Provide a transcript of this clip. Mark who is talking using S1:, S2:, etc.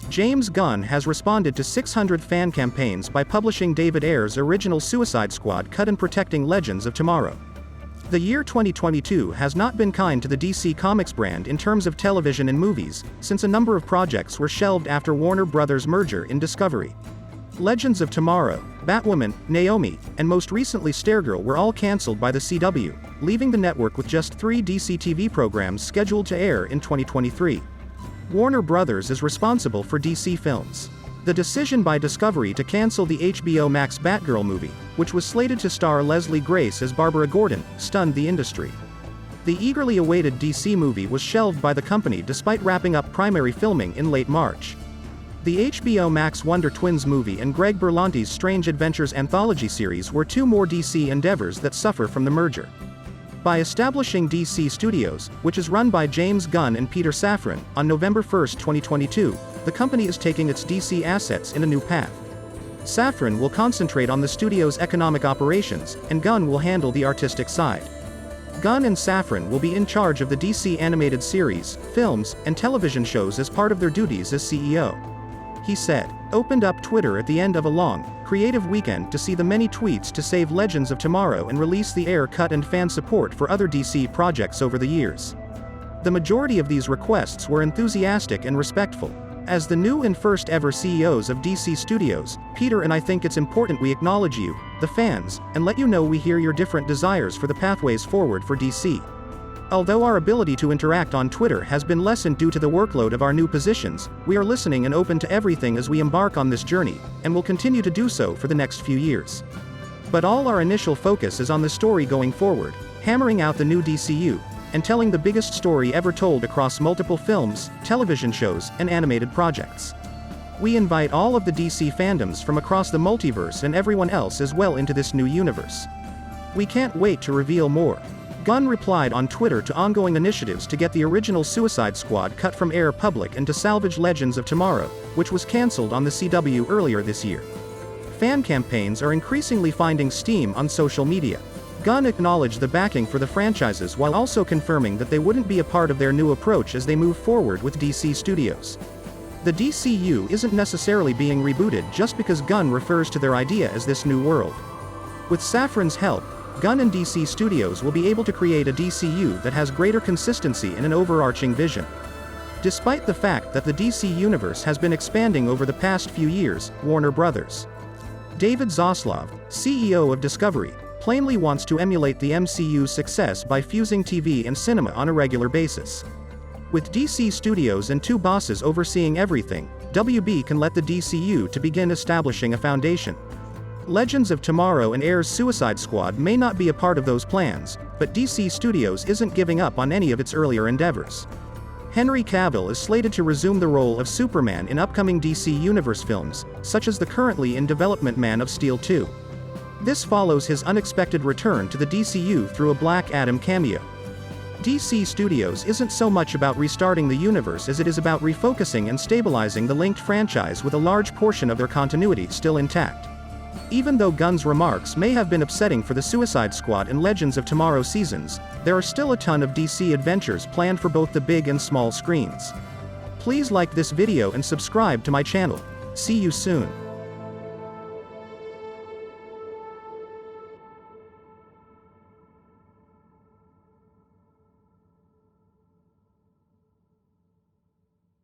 S1: James Gunn has responded to 600 fan campaigns by publishing David Ayer's original Suicide Squad cut and protecting Legends of Tomorrow. The year 2022 has not been kind to the DC Comics brand in terms of television and movies, since a number of projects were shelved after Warner Bros.' merger in Discovery. Legends of Tomorrow, Batwoman, Naomi, and most recently Stargirl were all cancelled by the CW, leaving the network with just 3 DC TV programs scheduled to air in 2023. Warner Bros. Is responsible for DC films. The decision by Discovery to cancel the HBO Max Batgirl movie, which was slated to star Leslie Grace as Barbara Gordon, stunned the industry. The eagerly awaited DC movie was shelved by the company despite wrapping up primary filming in late March. The HBO Max Wonder Twins movie and Greg Berlanti's Strange Adventures anthology series were 2 more DC endeavors that suffer from the merger. By establishing DC Studios, which is run by James Gunn and Peter Safran, on November 1, 2022, the company is taking its DC assets in a new path. Safran will concentrate on the studio's economic operations, and Gunn will handle the artistic side. Gunn and Safran will be in charge of the DC animated series, films, and television shows as part of their duties as CEO. He said, "Opened up Twitter at the end of a long, creative weekend to see the many tweets to save Legends of Tomorrow and release the Ayer cut and fan support for other DC projects over the years. The majority of these requests were enthusiastic and respectful. As the new and first ever CEOs of DC Studios, Peter and I think it's important we acknowledge you, the fans, and let you know we hear your different desires for the pathways forward for DC. Although our ability to interact on Twitter has been lessened due to the workload of our new positions, we are listening and open to everything as we embark on this journey, and will continue to do so for the next few years. But all our initial focus is on the story going forward, hammering out the new DCU, and telling the biggest story ever told across multiple films, television shows, and animated projects. We invite all of the DC fandoms from across the multiverse and everyone else as well into this new universe. We can't wait to reveal more." Gunn replied on Twitter to ongoing initiatives to get the original Suicide Squad cut from Ayer public and to salvage Legends of Tomorrow, which was cancelled on the CW earlier this year. Fan campaigns are increasingly finding steam on social media. Gunn acknowledged the backing for the franchises while also confirming that they wouldn't be a part of their new approach as they move forward with DC Studios. The DCU isn't necessarily being rebooted just because Gunn refers to their idea as this new world. With Safran's help, Gunn and DC Studios will be able to create a DCU that has greater consistency and an overarching vision. Despite the fact that the DC universe has been expanding over the past few years, Warner Bros. David Zaslav, CEO of Discovery, plainly wants to emulate the MCU's success by fusing TV and cinema on a regular basis. With DC Studios and 2 bosses overseeing everything, WB can let the DCU to begin establishing a foundation. Legends of Tomorrow and Ayer's Suicide Squad may not be a part of those plans, but DC Studios isn't giving up on any of its earlier endeavors. Henry Cavill is slated to resume the role of Superman in upcoming DC Universe films, such as the currently in development Man of Steel 2. This follows his unexpected return to the DCU through a Black Adam cameo. DC Studios isn't so much about restarting the universe as it is about refocusing and stabilizing the linked franchise with a large portion of their continuity still intact. Even though Gunn's remarks may have been upsetting for the Suicide Squad and Legends of Tomorrow seasons, there are still a ton of DC adventures planned for both the big and small screens. Please like this video and subscribe to my channel. See you soon.